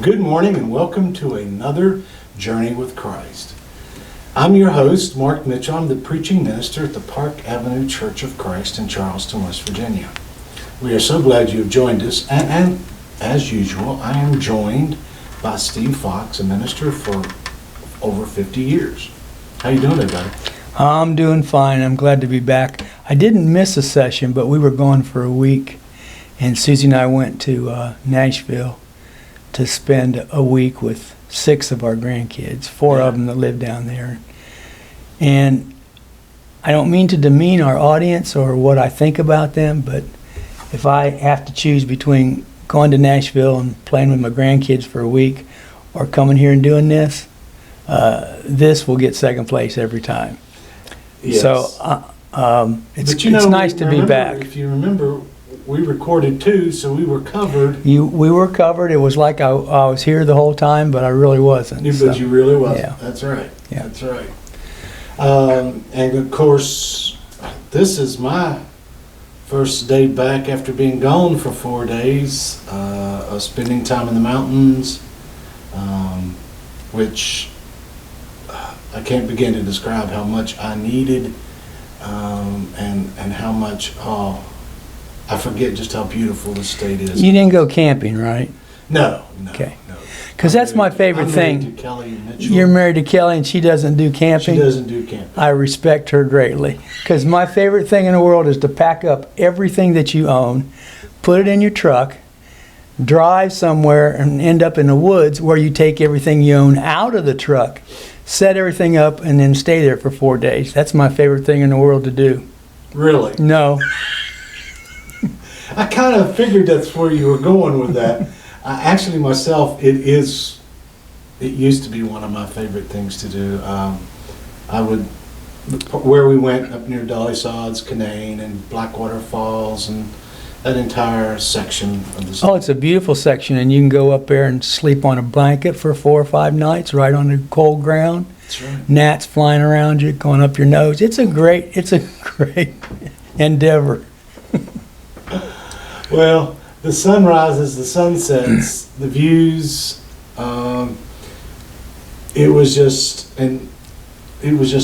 good morning and welcome to another Journey with Christ. I'm your host, Mark Mitchell. I'm the preaching minister at the Park Avenue Church of Christ in Charleston, West Virginia. We are so glad you have joined us, and as usual, I am joined by Steve Fox, a minister for over 50 years. How you doing today, buddy? I'm doing fine. I'm glad to be back. I didn't miss a session, but we were gone for a week, and Susie and I went to Nashville to spend a week with 6 of our grandkids, 4 of them that live down there. And I don't mean to demean our audience or what I think about them, but if I have to choose between going to Nashville and playing with my grandkids for a week or coming here and doing this, this will get second place every time. Yes. So it's But nice to be back. If you remember, we recorded 2, so we were covered. We were covered. It was like I was here the whole time, but I really wasn't. But you really wasn't. Yeah. That's right. Yeah. That's right. And of course, this is my first day back after being gone for 4 days, spending time in the mountains, which I can't begin to describe how much I needed, and how much, I forget just how beautiful the state is. You didn't go camping, right? No. Okay. No. Because that's my favorite I'm thing. married to Kelly Mitchell. You're married to Kelly and she doesn't do camping? She doesn't do camping. I respect her greatly. Because my favorite thing in the world is to pack up everything that you own, put it in your truck, drive somewhere and end up in the woods where you take everything you own out of the truck, set everything up, and then stay there for 4 days. That's my favorite thing in the world to do. Really? No. I kind of figured that's where you were going with that. Actually, myself, it used to be one of my favorite things to do. Where we went up near Dolly Sods, Canaan, and Blackwater Falls, and that entire section of the state. Oh, it's a beautiful section, and you can go up there and sleep on a blanket for 4 or 5 nights right on the cold ground. That's right. Gnats flying around you, going up your nose. It's a great endeavor. Well, the sunrises, the sunsets, the views, it was just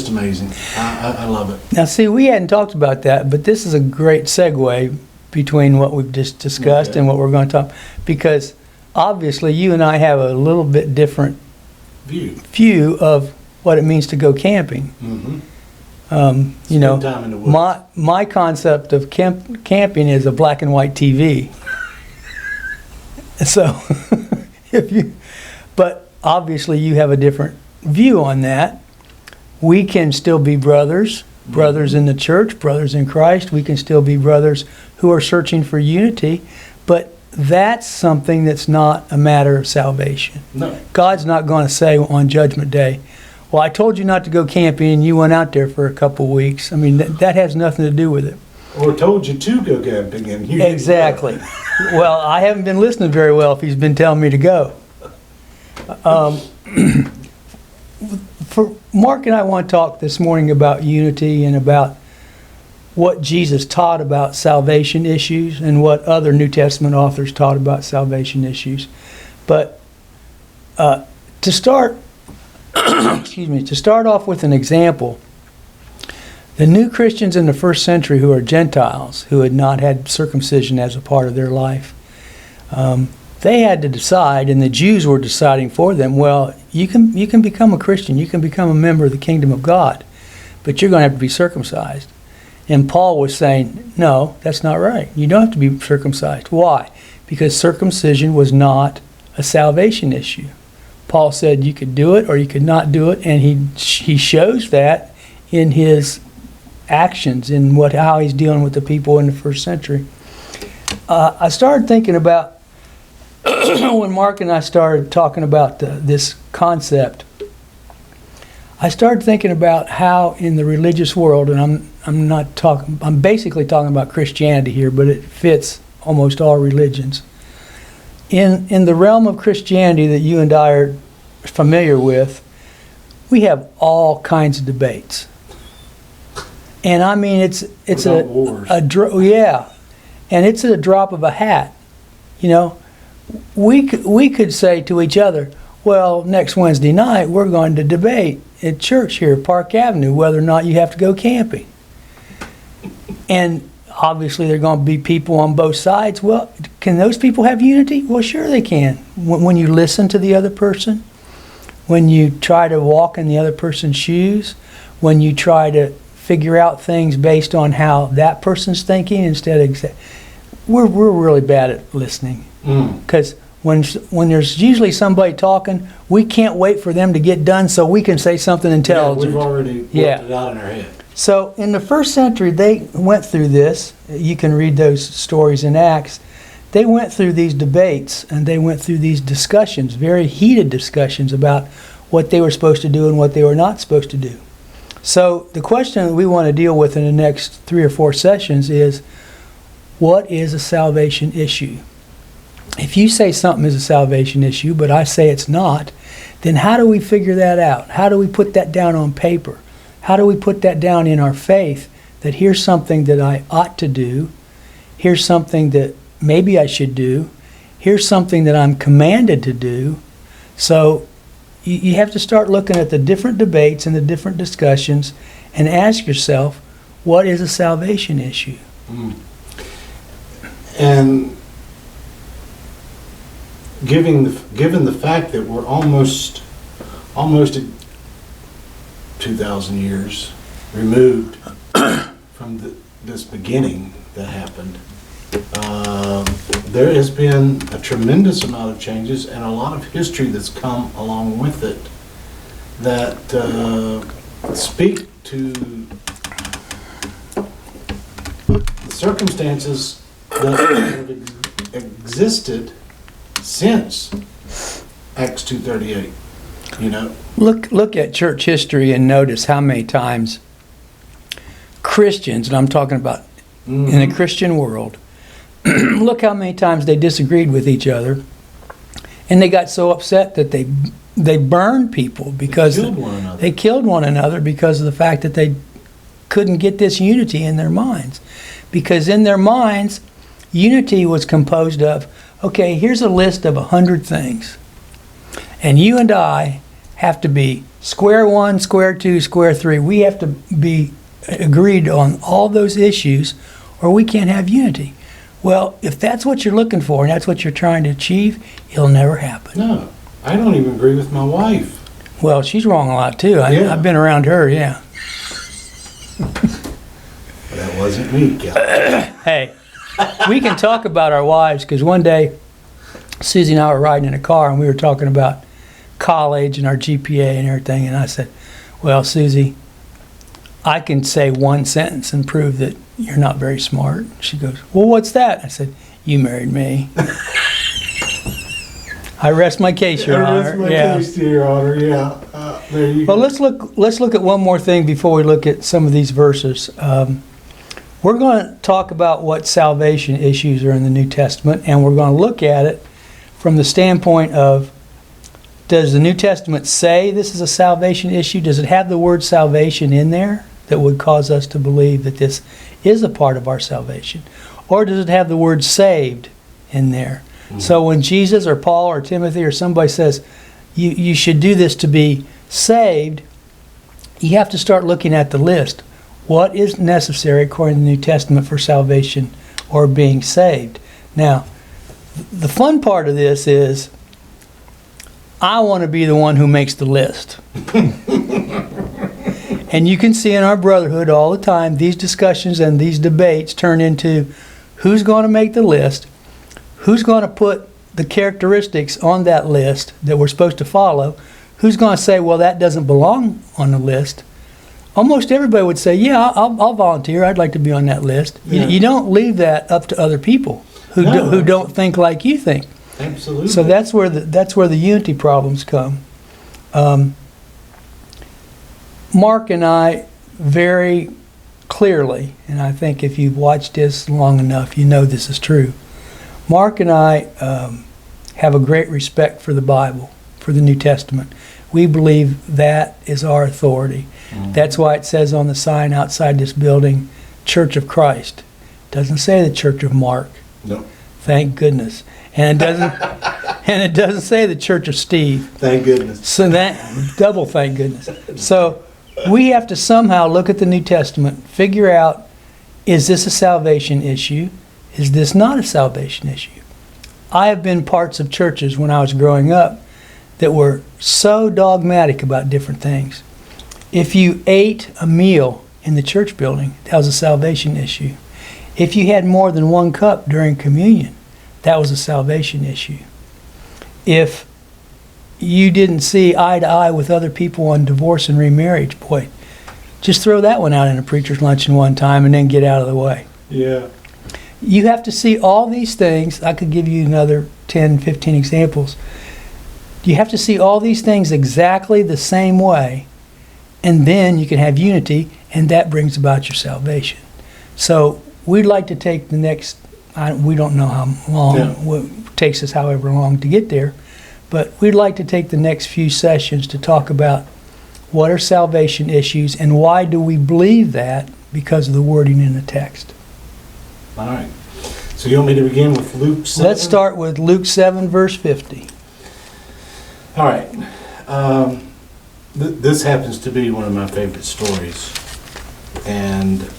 amazing. I love it. Now, see, we hadn't talked about that, but this is a great segue between what we've just discussed Okay. and what we're going to talk, because obviously you and I have a little bit different view of what it means to go camping. Mm-hmm. Spend time in the woods. My concept of camping is a black and white TV. So, but obviously you have a different view on that. We can still be brothers in the church, brothers in Christ. We can still be brothers who are searching for unity, but that's something that's not a matter of salvation. No. God's not going to say on Judgment Day, well, I told you not to go camping and you went out there for a couple weeks. I mean, that has nothing to do with it. Or told you to go camping and you didn't Exactly. Well, I haven't been listening very well if he's been telling me to go. Mark and I want to talk this morning about unity and about what Jesus taught about salvation issues and what other New Testament authors taught about salvation issues. But to start off with an example, the new Christians in the first century who are Gentiles, who had not had circumcision as a part of their life, they had to decide, and the Jews were deciding for them, well, you can become a Christian, you can become a member of the kingdom of God, but you're going to have to be circumcised. And Paul was saying, no, that's not right. You don't have to be circumcised. Why? Because circumcision was not a salvation issue. Paul said you could do it or you could not do it, and he shows that in his actions, in how he's dealing with the people in the first century. I started thinking about when Mark and I started talking about this concept. I started thinking about how in the religious world, and I'm basically talking about Christianity here, but it fits almost all religions. In the realm of Christianity that you and I are familiar with, we have all kinds of debates. And I mean, it's and it's a drop of a hat. You know, we could say to each other, well, next Wednesday night we're going to debate at church here at Park Avenue whether or not you have to go camping. And obviously there are going to be people on both sides. Well, can those people have unity? Well, sure they can. When you listen to the other person, when you try to walk in the other person's shoes, when you try to figure out things based on how that person's thinking instead of we're really bad at listening. Because when there's usually somebody talking, we can't wait for them to get done so we can say something intelligent. Yeah, we've already worked it out in our head. So in the first century, they went through this. You can read those stories in Acts. They went through these debates and they went through these discussions, very heated discussions about what they were supposed to do and what they were not supposed to do. So the question that we want to deal with in the next 3 or 4 sessions is, what is a salvation issue? If you say something is a salvation issue, but I say it's not, then how do we figure that out? How do we put that down on paper? How do we put that down in our faith that here's something that I ought to do, here's something that maybe I should do, here's something that I'm commanded to do? So you have to start looking at the different debates and the different discussions and ask yourself, what is a salvation issue? And given the fact that we're almost 2,000 years removed from this beginning that happened, there has been a tremendous amount of changes and a lot of history that's come along with it that speak to the circumstances that have existed since Acts 2:38. Look at church history and notice how many times Christians, and I'm talking about in the Christian world, look how many times they disagreed with each other, and they got so upset that they burned people because they killed one another because of the fact that they couldn't get this unity in their minds. Because in their minds, unity was composed of, okay, here's a list of 100 things, and you and I have to be square one, square two, square three. We have to be agreed on all those issues, or we can't have unity. Well, if that's what you're looking for and that's what you're trying to achieve, it'll never happen. No, I don't even agree with my wife. Well, she's wrong a lot too. I've been around her, yeah. That wasn't me, Cal. Hey, we can talk about our wives, because one day Susie and I were riding in a car and we were talking about college and our GPA and everything, and I said, well, Susie, I can say one sentence and prove that you're not very smart. She goes, well, what's that? I said, you married me. I rest my case, Your Honor. I rest my case to Your Honor, yeah. There you go. Well, let's look at one more thing before we look at some of these verses. We're going to talk about what salvation issues are in the New Testament, and we're going to look at it from the standpoint of, does the New Testament say this is a salvation issue? Does it have the word salvation in there that would cause us to believe that this is a part of our salvation? Or does it have the word saved in there? Mm-hmm. So when Jesus or Paul or Timothy or somebody says, you should do this to be saved, you have to start looking at the list. What is necessary according to the New Testament for salvation or being saved? Now, the fun part of this is, I want to be the one who makes the list. And you can see in our brotherhood all the time, these discussions and these debates turn into who's going to make the list, who's going to put the characteristics on that list that we're supposed to follow, who's going to say, well, that doesn't belong on the list. Almost everybody would say, yeah, I'll volunteer. I'd like to be on that list. Yeah. You don't leave that up to other people who don't think like you think. Absolutely. So that's where the unity problems come. Mark and I very clearly, and I think if you've watched this long enough, you know this is true. Mark and I have a great respect for the Bible, for the New Testament. We believe that is our authority. Mm-hmm. That's why it says on the sign outside this building, Church of Christ. It doesn't say the Church of Mark. No. Thank goodness. And it doesn't say the Church of Steve. Thank goodness. So that double thank goodness. So we have to somehow look at the New Testament, figure out, is this a salvation issue? Is this not a salvation issue? I have been parts of churches when I was growing up that were so dogmatic about different things. If you ate a meal in the church building, that was a salvation issue. If you had more than one cup during communion, that was a salvation issue. If you didn't see eye to eye with other people on divorce and remarriage, boy, just throw that one out in a preacher's luncheon one time and then get out of the way. Yeah. You have to see all these things. I could give you another 10, 15 examples. You have to see all these things exactly the same way, and then you can have unity, and that brings about your salvation. So we'd like to take the next, we don't know how long, it takes us however long to get there, but we'd like to take the next few sessions to talk about what are salvation issues and why do we believe that because of the wording in the text. All right. So you want me to begin with Luke 7? Let's start with Luke 7, verse 50. All right. This happens to be one of my favorite stories. And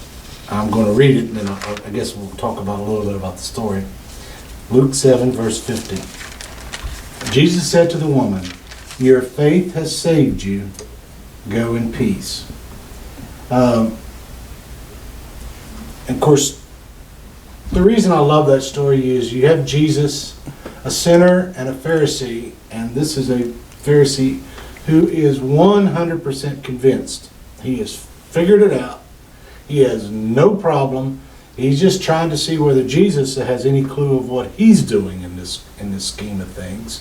I'm going to read it, and then I guess we'll talk about a little bit about the story. Luke 7, verse 50. Jesus said to the woman, "Your faith has saved you. Go in peace." And of course, the reason I love that story is you have Jesus, a sinner and a Pharisee, and this is a Pharisee who is 100% convinced. He has figured it out. He has no problem. He's just trying to see whether Jesus has any clue of what he's doing in this scheme of things.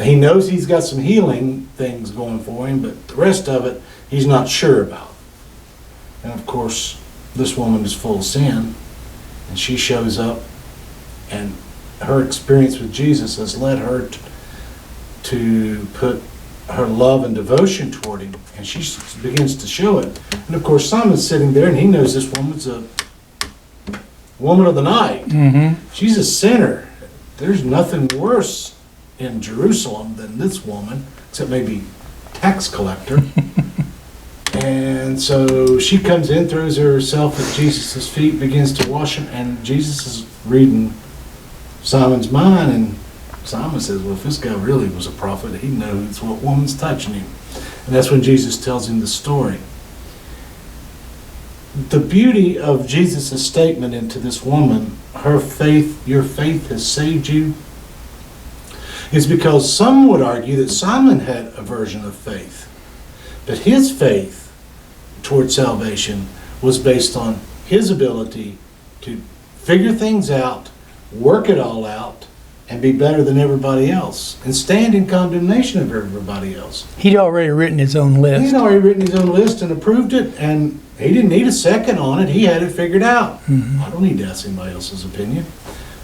He knows he's got some healing things going for him, but the rest of it he's not sure about. And of course, this woman is full of sin, and she shows up, and her experience with Jesus has led her to put her love and devotion toward him, and she begins to show it. And of course, Simon's sitting there, and he knows this woman's a woman of the night. Mm-hmm. She's a sinner. There's nothing worse in Jerusalem than this woman, except maybe tax collector. And so she comes in, throws herself at Jesus' feet, begins to wash him, and Jesus is reading Simon's mind, and Simon says, well, if this guy really was a prophet, he knows what woman's touching him. And that's when Jesus tells him the story. The beauty of Jesus' statement into this woman, her faith, your faith has saved you, is because some would argue that Simon had a version of faith. But his faith toward salvation was based on his ability to figure things out, work it all out, and be better than everybody else, and stand in condemnation of everybody else. He'd already written his own list. He'd already written his own list and approved it, and he didn't need a second on it. He had it figured out. Mm-hmm. I don't need to ask anybody else's opinion.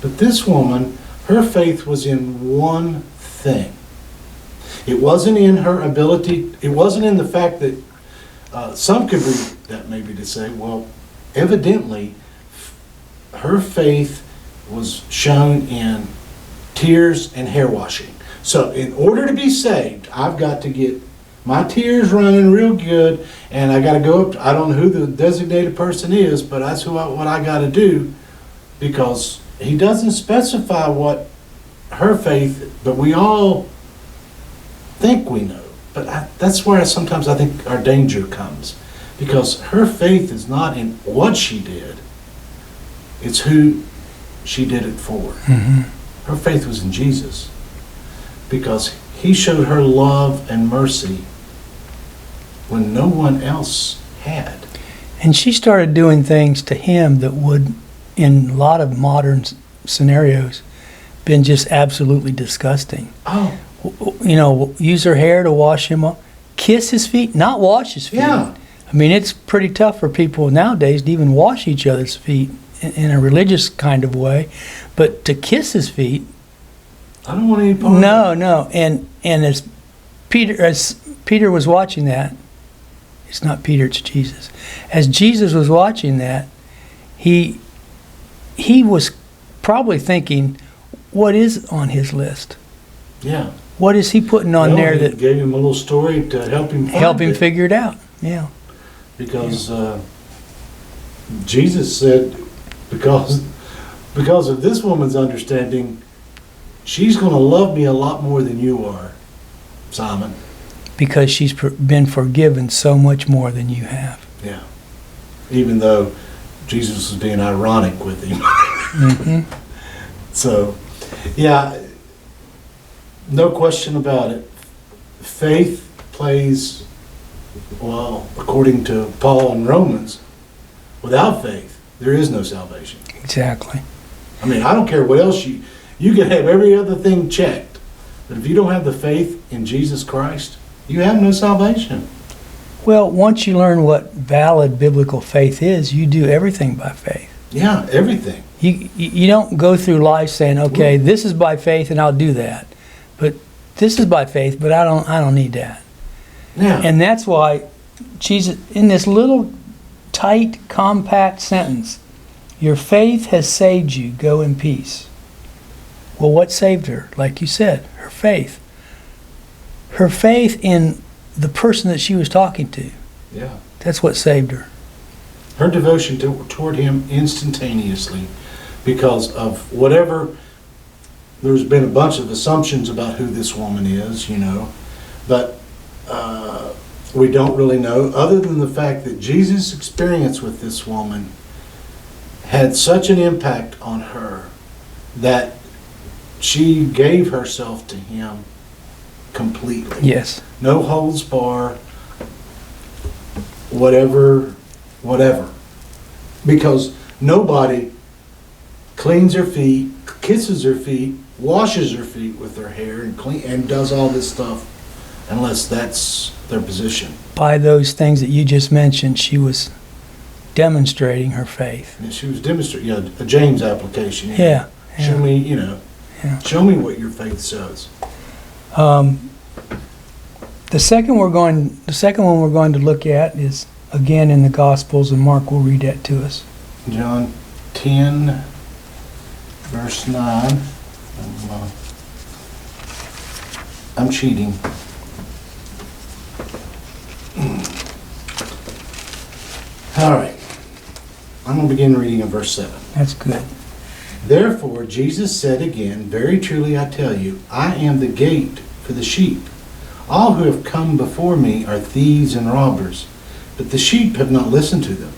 But this woman, her faith was in one thing. It wasn't in her ability, it wasn't in the fact that some could read that maybe to say, well, evidently, her faith was shown in tears and hair washing. So in order to be saved, I've got to get my tears running real good, and I got to go up to, I don't know who the designated person is, but that's what I got to do, because he doesn't specify what her faith, but we all think we know. But that's where sometimes I think our danger comes, because her faith is not in what she did, it's who she did it for. Mm-hmm. Her faith was in Jesus, because he showed her love and mercy when no one else had. And she started doing things to him that would, in a lot of modern scenarios, been just absolutely disgusting. Oh, You know, use her hair to wash him up, kiss his feet, not wash his feet. yeah. I mean, it's pretty tough for people nowadays to even wash each other's feet in a religious kind of way, but to kiss his feet, I don't want any part of that. no. And as Peter was watching that, it's not Peter, it's Jesus. As Jesus was watching that, he was probably thinking, what is on his list? Yeah. What is he putting on Well, there he that gave him a little story to help him find it. figure it out? Yeah. Because Jesus said, because of this woman's understanding, she's going to love me a lot more than you are, Simon. Because she's been forgiven so much more than you have. Yeah. Even though Jesus was being ironic with him. Mm-hmm. So, yeah, no question about it. Faith plays, well, according to Paul in Romans, without faith, there is no salvation. Exactly. I mean, I don't care what else you can have every other thing checked, but if you don't have the faith in Jesus Christ, you have no salvation. Well, once you learn what valid biblical faith is, you do everything by faith. Yeah, everything. You don't go through life saying, okay, this is by faith and I'll do that. But this is by faith, but I don't need that. Yeah. And that's why Jesus, in this little tight, compact sentence, your faith has saved you, go in peace. Well, what saved her? Like you said, her faith. Her faith in the person that she was talking to. Yeah. That's what saved her. Her devotion toward him instantaneously, because of whatever, there's been a bunch of assumptions about who this woman is, but we don't really know, other than the fact that Jesus' experience with this woman had such an impact on her that she gave herself to him completely. Yes. No holds bar, whatever. Because nobody cleans their feet, kisses their feet, washes their feet with their hair, and does all this stuff unless that's their position. By those things that you just mentioned, she was demonstrating her faith. And she was demonstrating, a James application. Yeah. Show me, Yeah. show me what your faith says. The second one we're going to look at is again in the Gospels, and Mark will read that to us. John 10, verse 9. I'm cheating. All right. I'm going to begin reading in verse 7. That's good. Therefore Jesus said again, Very truly I tell you, I am the gate for the sheep. All who have come before me are thieves and robbers, but the sheep have not listened to them.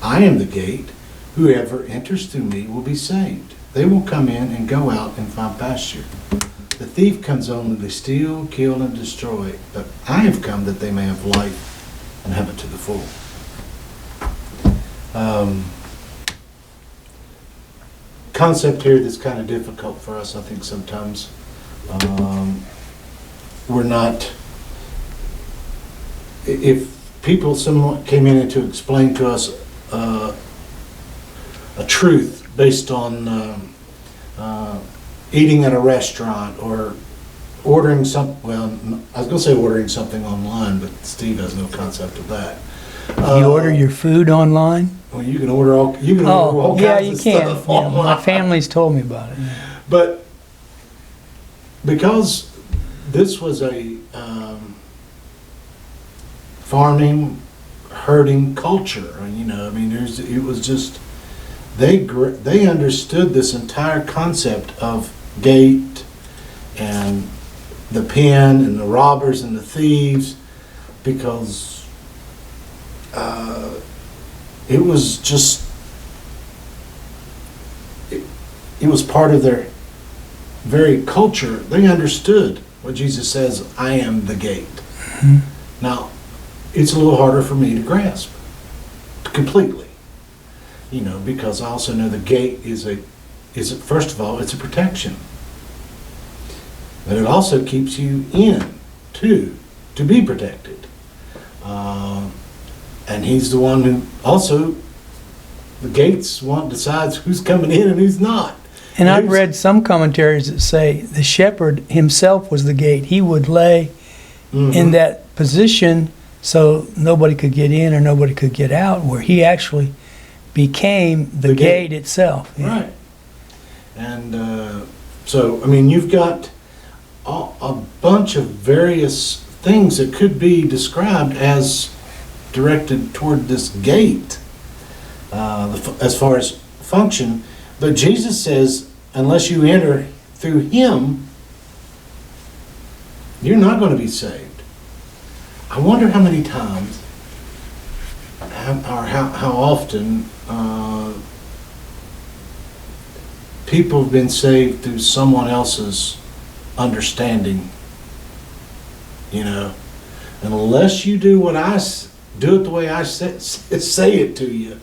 I am the gate. Whoever enters through me will be saved. They will come in and go out and find pasture. The thief comes only to steal, kill, and destroy, but I have come that they may have life and have it to the full. Concept here that's kind of difficult for us, I think, sometimes. We're not, if someone came in to explain to us a truth based on eating at a restaurant or ordering I was going to say ordering something online, but Steve has no concept of that. You order your food online? Well, you can order all kinds of stuff Yeah, online. my family's told me about it. But because this was a farming, herding culture, it was just, they understood this entire concept of gate and the pen and the robbers and the thieves, because it was just, it was part of their very culture. They understood what Jesus says, I am the gate. Mm-hmm. Now, it's a little harder for me to grasp completely, because I also know the gate is first of all, it's a protection. But it also keeps you in, too, to be protected. And he's the one who also, the gate's one decides who's coming in and who's not. And I've read some commentaries that say the shepherd himself was the gate. He would lay in that position so nobody could get in or nobody could get out, where he actually became the gate itself. Yeah. Right. And so, I mean, you've got a bunch of various things that could be described as directed toward this gate as far as function. But Jesus says, unless you enter through him, you're not going to be saved. I wonder how many times or how often people have been saved through someone else's understanding. You know, unless you do what do it the way I say it to you.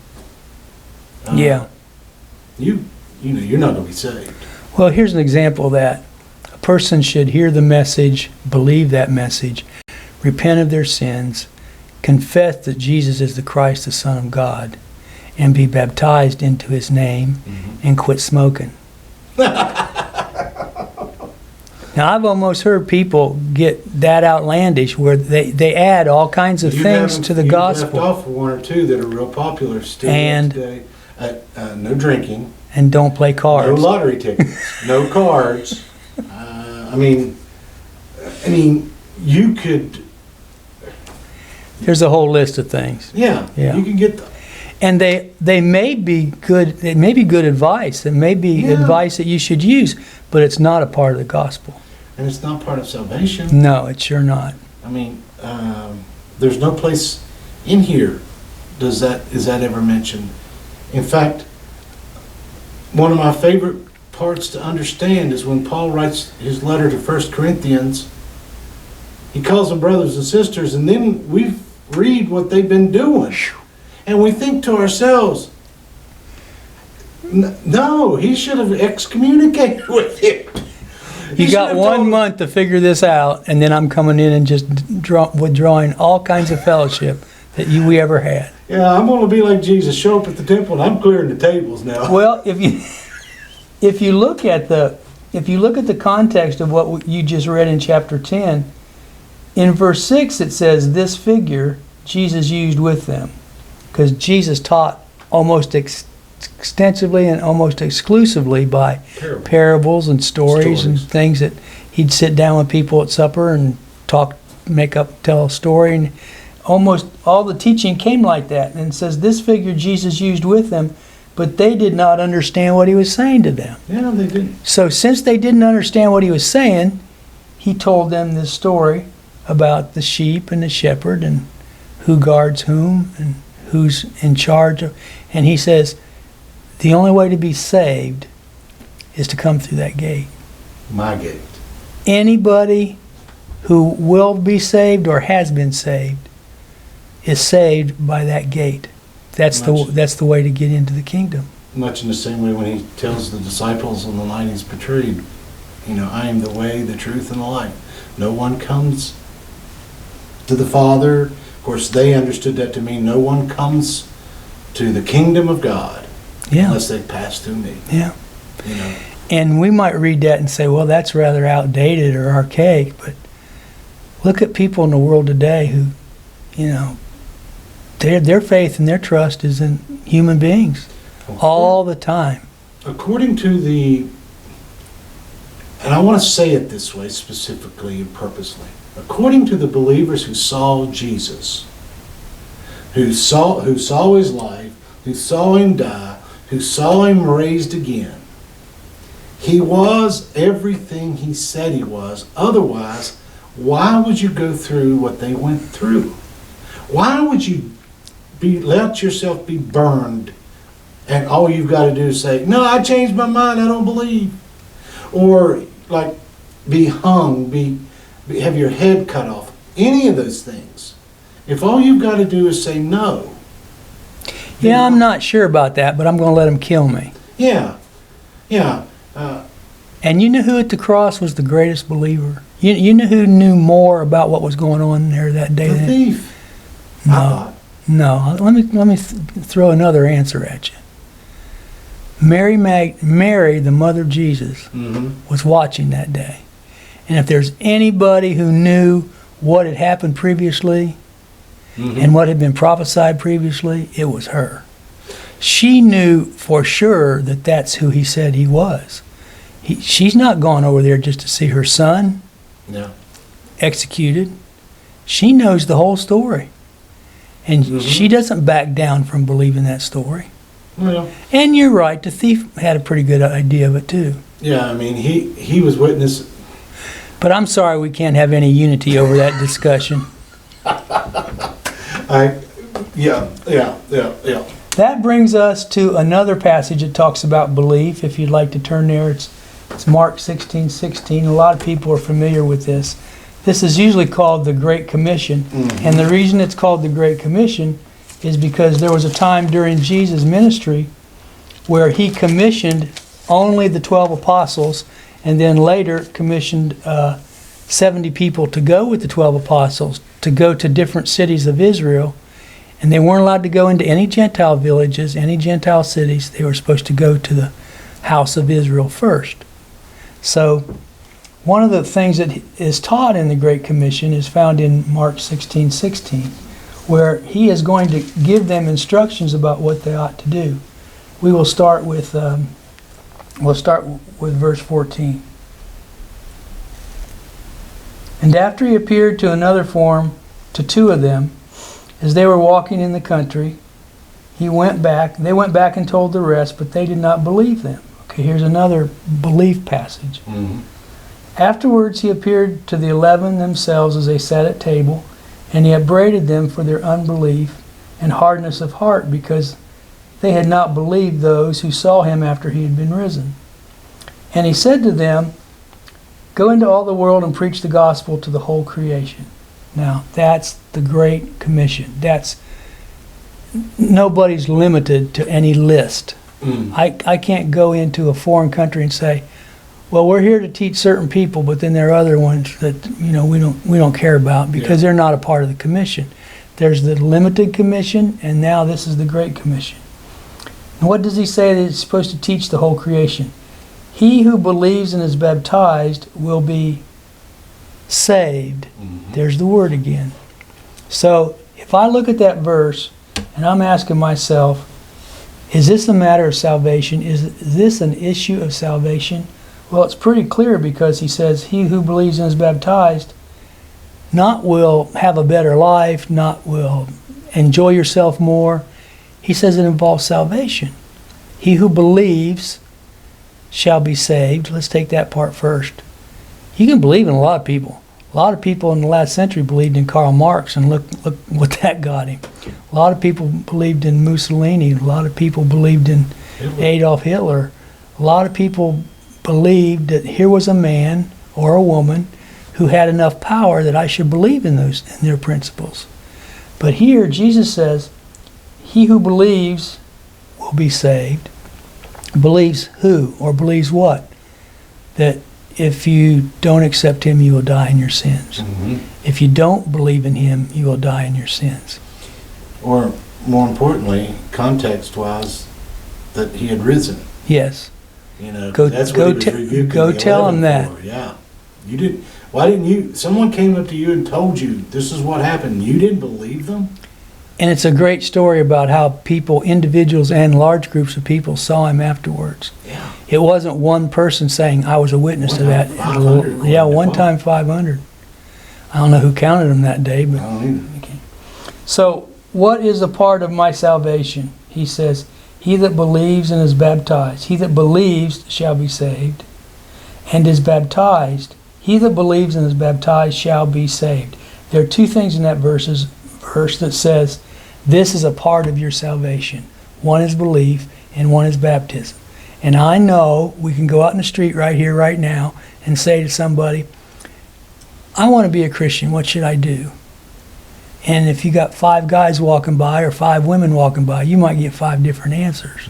Yeah. You know, you're not going to be saved. Well, here's an example of that. A person should hear the message, believe that message, repent of their sins, confess that Jesus is the Christ, the Son of God, and be baptized into his name, and quit smoking. Now, I've almost heard people get that outlandish where they add all kinds of things to the gospel. You've left off one or two that are real popular still today. No drinking. And don't play cards. No lottery tickets. No cards. I mean, you could. There's a whole list of things. Yeah. You can get. And they may be good. It may be good advice. It may be advice that you should use, but it's not a part of the gospel. And it's not part of salvation. No, it's sure not. I mean, there's no place in here is that ever mentioned. In fact, one of my favorite parts to understand is when Paul writes his letter to 1 Corinthians, he calls them brothers and sisters, and then we read what they've been doing. And we think to ourselves, no, he should have excommunicated with him. You got 1 month to figure this out, and then I'm coming in and just withdrawing all kinds of fellowship that we ever had. Yeah, I'm going to be like Jesus, show up at the temple, and I'm clearing the tables now. Well, if you look at the context of what you just read in chapter 10, in verse 6 it says, this figure Jesus used with them. Because Jesus taught almost extensively and almost exclusively by parables and stories and things that he'd sit down with people at supper and tell a story. And almost all the teaching came like that. And it says, this figure Jesus used with them, but they did not understand what he was saying to them. Yeah, they didn't. So since they didn't understand what he was saying, he told them this story about the sheep and the shepherd and who guards whom and who's in charge of. And he says, the only way to be saved is to come through that gate. My gate. Anybody who will be saved or has been saved is saved by that gate. That's the way to get into the kingdom. Much in the same way when he tells the disciples on the night he's betrayed, I am the way, the truth, and the life. No one comes to the Father. Of course, they understood that to mean no one comes to the kingdom of God unless they pass through me. Yeah. And we might read that and say, well, that's rather outdated or archaic, but look at people in the world today who, their faith and their trust is in human beings all the time. According to and I want to say it this way specifically and purposely, according to the believers who saw Jesus, who saw his life, who saw him die, who saw him raised again, he was everything he said he was. Otherwise, why would you go through what they went through? Why would you let yourself be burned and all you've got to do is say, no, I changed my mind, I don't believe? Or like be hung, have your head cut off, any of those things. If all you've got to do is say no. Yeah, I'm not sure about that, but I'm going to let him kill me. Yeah. And you know who at the cross was the greatest believer? You know who knew more about what was going on there that day? The thief. No. Let me throw another answer at you. Mary, the mother of Jesus, was watching that day. And if there's anybody who knew what had happened previously and what had been prophesied previously, it was her. She knew for sure that that's who he said he was. She's not gone over there just to see her son Yeah. executed. She knows the whole story. And she doesn't back down from believing that story. Well, And you're right, the thief had a pretty good idea of it too. yeah, I mean, he was witness. But I'm sorry we can't have any unity over that discussion. Yeah. That brings us to another passage that talks about belief. If you'd like to turn there, it's Mark 16:16. A lot of people are familiar with this. This is usually called the Great Commission. And the reason it's called the Great Commission is because there was a time during Jesus' ministry where he commissioned only the 12 apostles, and then later commissioned 70 people to go with the 12 apostles, to go to different cities of Israel. And they weren't allowed to go into any Gentile villages, any Gentile cities. They were supposed to go to the house of Israel first. So one of the things that is taught in the Great Commission is found in Mark 16:16, where he is going to give them instructions about what they ought to do. We will start with verse 14. And after he appeared to another form to two of them, as they were walking in the country, they went back and told the rest, but they did not believe them. Okay, here's another belief passage. Afterwards he appeared to the 11 themselves as they sat at table, and he upbraided them for their unbelief and hardness of heart, because they had not believed those who saw him after he had been risen. And he said to them, "Go into all the world and preach the gospel to the whole creation." Now, that's the Great Commission. Nobody's limited to any list. I can't go into a foreign country and say, well, we're here to teach certain people, but then there are other ones that we don't care about because they're not a part of the commission. There's the limited commission, and now this is the Great Commission. And what does he say that he's supposed to teach the whole creation? He who believes and is baptized will be saved. There's the word again. So if I look at that verse and I'm asking myself, is this a matter of salvation? Is this an issue of salvation? Well, it's pretty clear, because he says, he who believes and is baptized not will have a better life, not will enjoy yourself more. He says it involves salvation. He who believes shall be saved. Let's take that part first. You can believe in a lot of people. A lot of people in the last century believed in Karl Marx, and look what that got him. A lot of people believed in Mussolini. A lot of people believed in Adolf Hitler. A lot of people believed that here was a man or a woman who had enough power that I should believe in their principles. But here Jesus says, he who believes will be saved. Believes who, or believes what? That if you don't accept him, you will die in your sins. If you don't believe in him, you will die in your sins. Or, more importantly, context-wise, that he had risen. Yes. That's what he was rebuking go the tell 11 him that. for. Yeah. You didn't. Why didn't you? Someone came up to you and told you this is what happened. You didn't believe them? And it's a great story about how people, individuals and large groups of people, saw him afterwards. Yeah. It wasn't one person saying, I was a witness to that. 500, Yeah, one time 500. I don't know who counted them that day, but. I don't either. So, what is a part of my salvation? He says, he that believes and is baptized. He that believes shall be saved, and is baptized. He that believes and is baptized shall be saved. There are two things in that verse that says, this is a part of your salvation. One is belief, and one is baptism. And I know we can go out in the street right here, right now, and say to somebody, I want to be a Christian, what should I do? And if you got 5 guys walking by or 5 women walking by, you might get 5 different answers.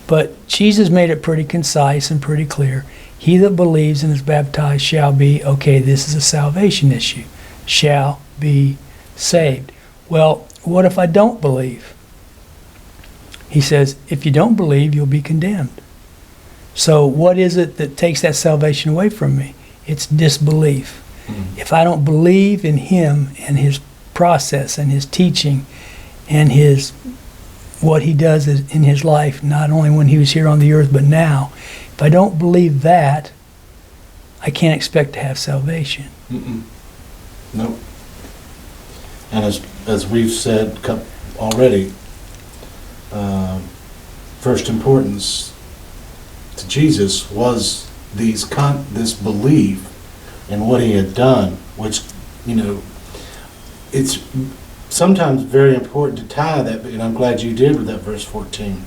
But Jesus made it pretty concise and pretty clear. He that believes and is baptized shall be, okay, this is a salvation issue, shall be saved. Well, what if I don't believe? He says, if you don't believe, you'll be condemned. So what is it that takes that salvation away from me? It's disbelief. If I don't believe in him and his process and his teaching and his what he does in his life, not only when he was here on the earth, but now. If I don't believe that, I can't expect to have salvation. Mm-mm. Nope. And as we've said already, first importance to Jesus was this belief in what he had done, which, it's sometimes very important to tie that, and I'm glad you did with that verse 14.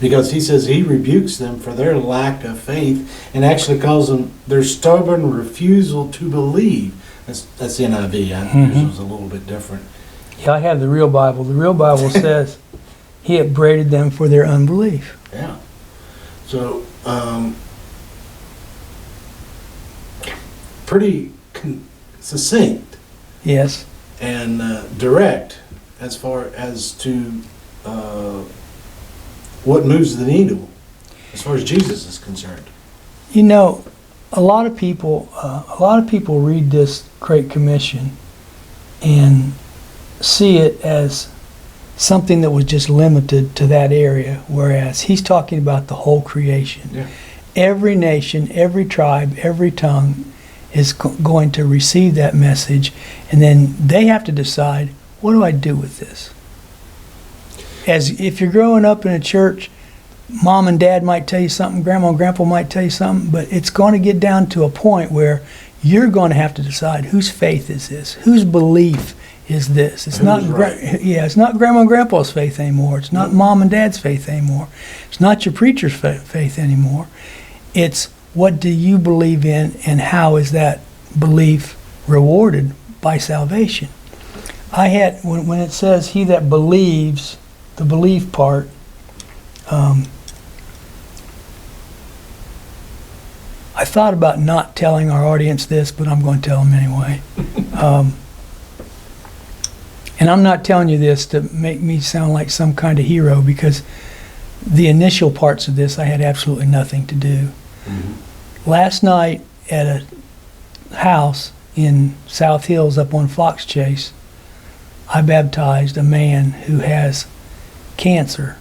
Because he says he rebukes them for their lack of faith and actually calls them their stubborn refusal to believe. That's NIV. Yours was a little bit different. Yeah, I have the real Bible. The real Bible says he upbraided them for their unbelief. Yeah. So, pretty succinct. Yes. And direct as far as to what moves the needle as far as Jesus is concerned. A lot of people read this Great Commission and see it as something that was just limited to that area, whereas he's talking about the whole creation. Yeah. Every nation, every tribe, every tongue is going to receive that message, and then they have to decide, what do I do with this? As if you're growing up in a church, mom and dad might tell you something, grandma and grandpa might tell you something, but it's going to get down to a point where you're going to have to decide whose faith is this, whose belief is this. It's not it's not grandma and grandpa's faith anymore. It's not mom and dad's faith anymore. It's not your preacher's faith anymore. It's what do you believe in, and how is that belief rewarded by salvation? I had, when it says he that believes, the belief part, I thought about not telling our audience this, but I'm going to tell them anyway. And I'm not telling you this to make me sound like some kind of hero, because the initial parts of this I had absolutely nothing to do. Mm-hmm. Last night at a house in South Hills up on Fox Chase, I baptized a man who has cancer.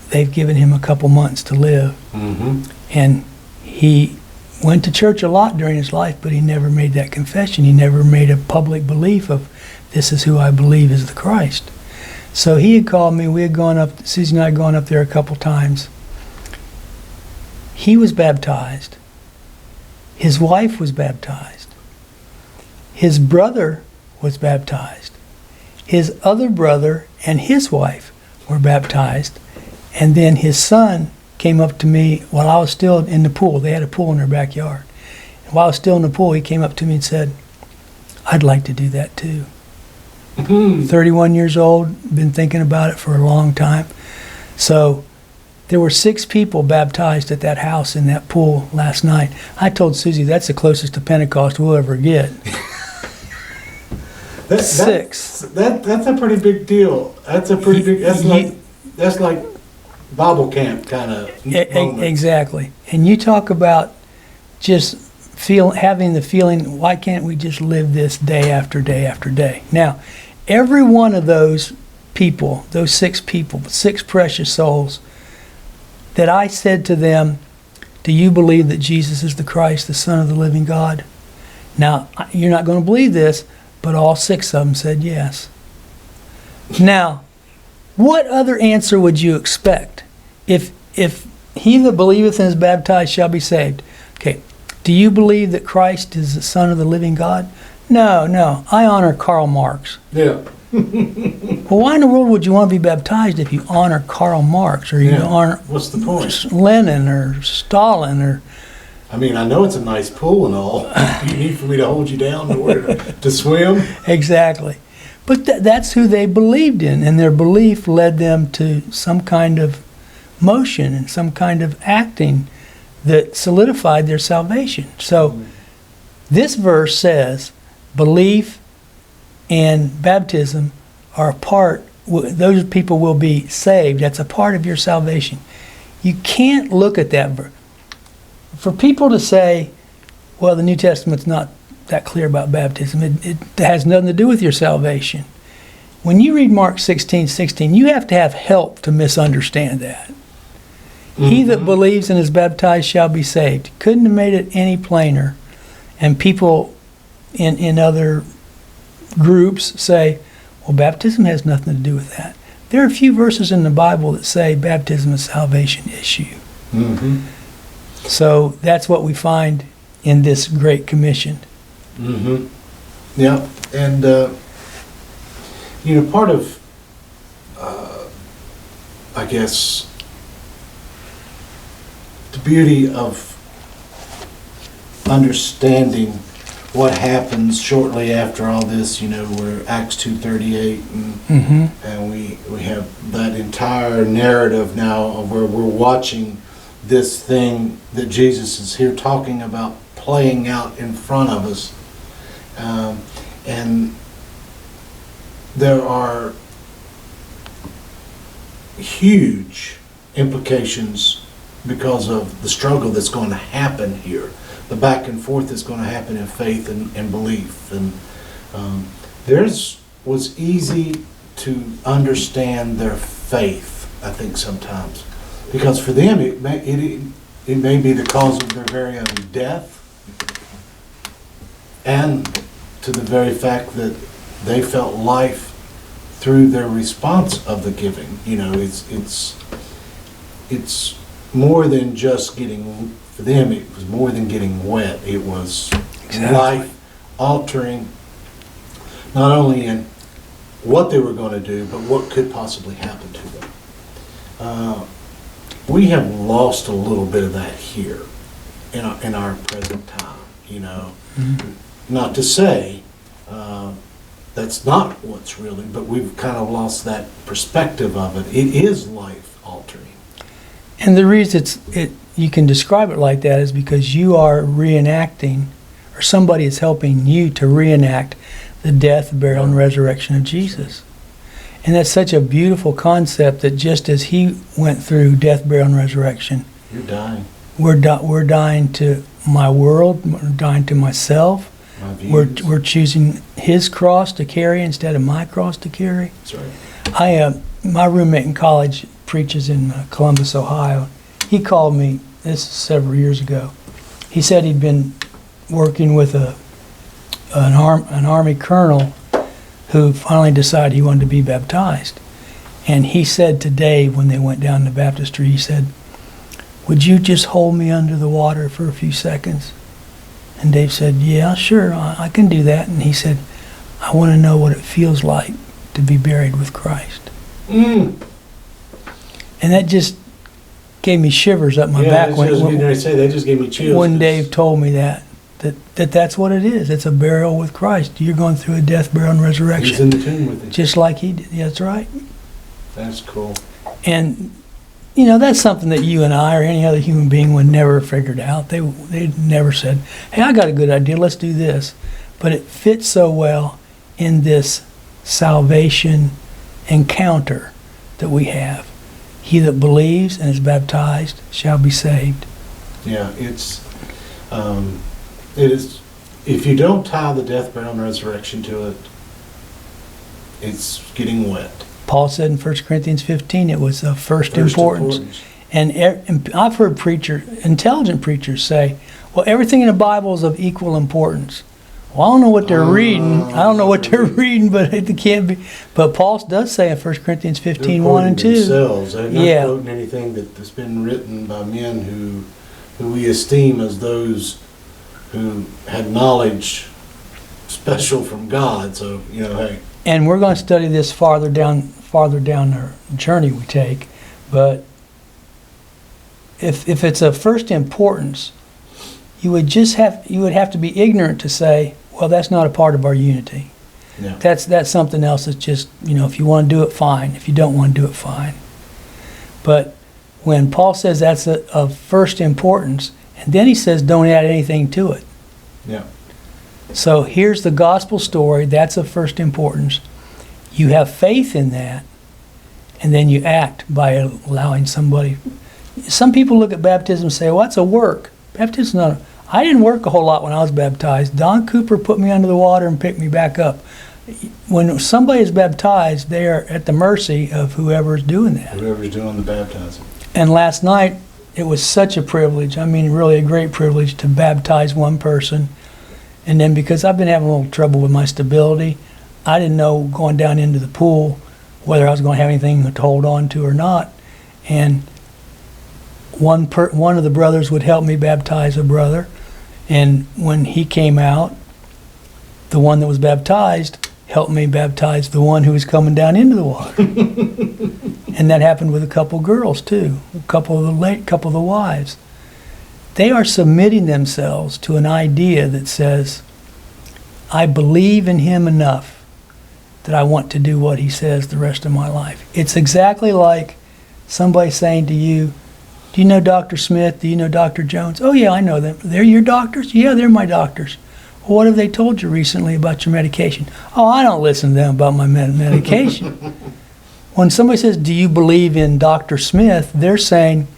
They've given him a couple months to live. Mm-hmm. And he went to church a lot during his life, but he never made that confession. He never made a public belief of, this is who I believe is the Christ. So he had called me. We had gone up, Susie and I had gone up there a couple times. He was baptized. His wife was baptized. His brother was baptized. His other brother and his wife were baptized. And then his son came up to me while I was still in the pool. They had a pool in their backyard. And while I was still in the pool, he came up to me and said, I'd like to do that too. 31 years old, been thinking about it for a long time. So there were 6 people baptized at that house in that pool last night. I told Susie that's the closest to Pentecost we'll ever get. 6. That's a pretty big deal. That's a pretty big. That's like Bible camp kind of moment. Exactly. And you talk about just having the feeling, why can't we just live this day after day after day? Now, every one of those people, those 6 people, 6 precious souls, that I said to them, do you believe that Jesus is the Christ, the Son of the living God? Now, you're not going to believe this, but all 6 of them said yes. Now, what other answer would you expect? If he that believeth and is baptized shall be saved. Okay, do you believe that Christ is the Son of the living God? No, I honor Karl Marx. Yeah. Well, why in the world would you want to be baptized if you honor Karl Marx, or you honor what's the point? Lenin or Stalin or... I mean, I know it's a nice pool and all. Do you need for me to hold you down to swim? Exactly. But that's who they believed in, and their belief led them to some kind of motion and some kind of acting that solidified their salvation. So this verse says belief and baptism are a part, those people will be saved. That's a part of your salvation. You can't look at that verse. For people to say, well, the New Testament's not that clear about baptism, it has nothing to do with your salvation. when you read Mark 16:16, you have to have help to misunderstand that. He that believes and is baptized shall be saved. Couldn't have made it any plainer. And people in other groups say, well, baptism has nothing to do with that. There are a few verses in the Bible that say baptism is a salvation issue. Mm-hmm. So that's what we find in this Great Commission. Mm-hmm. Yeah, and part of, I guess, the beauty of understanding what happens shortly after all this, we're Acts 2:38, and we have that entire narrative now of where we're watching this thing that Jesus is here talking about playing out in front of us. And there are huge implications because of the struggle that's going to happen here, the back and forth that's going to happen in faith and belief. And theirs was easy to understand their faith, I think, sometimes. Because for them, it may be the cause of their very own death, and to the very fact that they felt life through their response of the giving. It's more than just getting, for them, it was more than getting wet. It was life altering, not only in what they were going to do, but what could possibly happen to them. We have lost a little bit of that here in our present time, Not to say that's not what's really, but we've kind of lost that perspective of it. It is life altering. And the reason you can describe it like that is because you are reenacting, or somebody is helping you to reenact the death, burial, and resurrection of Jesus. And that's such a beautiful concept that just as he went through death, burial, and resurrection, you're dying. We're dying to my world, we're dying to myself. We're choosing his cross to carry instead of my cross to carry. That's right. My roommate in college preaches in Columbus, Ohio. He called me, this is several years ago. He said he'd been working with an Army colonel who finally decided he wanted to be baptized. And he said to Dave, when they went down to baptistry, he said, "Would you just hold me under the water for a few seconds?" And Dave said, "Yeah, sure, I can do that." And he said, "I want to know what it feels like to be buried with Christ." And that just gave me shivers up my back they just gave me chills. When Dave told me that's what it is. It's a burial with Christ. You're going through a death, burial, and resurrection. He's in the tomb with it. Just like he did. Yeah, that's right. That's cool. And that's something that you and I or any other human being would never have figured out. They never said, "Hey, I got a good idea, let's do this." But it fits so well in this salvation encounter that we have. He that believes and is baptized shall be saved. Yeah, it is, if you don't tie the death, burial, and resurrection to it, it's getting wet. Paul said in 1 Corinthians 15 it was of first importance. And I've heard intelligent preachers say, well, everything in the Bible is of equal importance. Well, I don't know what they're reading. I don't know what they're reading, but it can't be. But Paul does say in 1 Corinthians 15, 1 and 2. Themselves. They're not quoting anything that's been written by men who we esteem as those who had knowledge special from God. So, hey. And we're going to study this farther down the journey we take. But if it's of first importance, you would have to be ignorant to say, well, that's not a part of our unity. Yeah. That's something else that's just, if you want to do it, fine. If you don't want to do it, fine. But when Paul says that's of first importance, and then he says don't add anything to it. Yeah. So here's the gospel story. That's of first importance. You have faith in that, and then you act by allowing somebody. Some people look at baptism and say, well, that's a work. Baptism is not I didn't work a whole lot when I was baptized. Don Cooper put me under the water and picked me back up. when somebody is baptized, they are at the mercy of whoever is doing that. Whoever's doing the baptizing. And last night, it was such a privilege, I mean, really a great privilege to baptize one person. And then because I've been having a little trouble with my stability, I didn't know going down into the pool whether I was going to have anything to hold on to or not. And one of the brothers would help me baptize a brother. And when he came out, the one that was baptized helped me baptize the one who was coming down into the water. And that happened with a couple girls too, a couple of the wives. They are submitting themselves to an idea that says, I believe in him enough that I want to do what he says the rest of my life. It's exactly like somebody saying to you, do you know Dr. Smith? Do you know Dr. Jones? Oh yeah, I know them. They're your doctors? Yeah, they're my doctors. Well, what have they told you recently about your medication? Oh, I don't listen to them about my medication. When somebody says, do you believe in Dr. Smith? They're saying,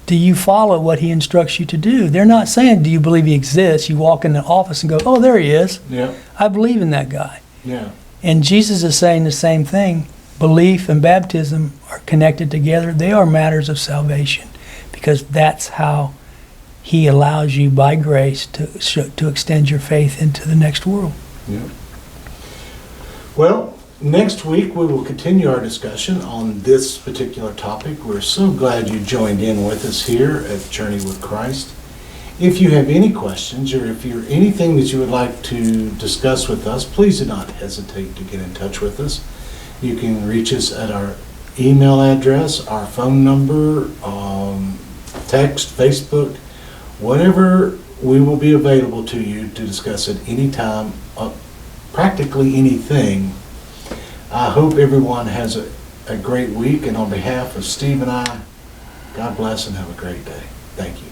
do you follow what he instructs you to do? They're not saying, do you believe he exists? You walk in the office and go, oh, there he is. Yeah. I believe in that guy. Yeah. And Jesus is saying the same thing. Belief and baptism are connected together. They are matters of salvation because that's how he allows you by grace to extend your faith into the next world. Yeah. Well, next week we will continue our discussion on this particular topic. We're so glad you joined in with us here at Journey with Christ. If you have any questions or if you're anything that you would like to discuss with us, please do not hesitate to get in touch with us. You can reach us at our email address, our phone number, text, Facebook, whatever. We will be available to you to discuss at any time, practically anything. I hope everyone has a great week, and on behalf of Steve and I, God bless and have a great day. Thank you.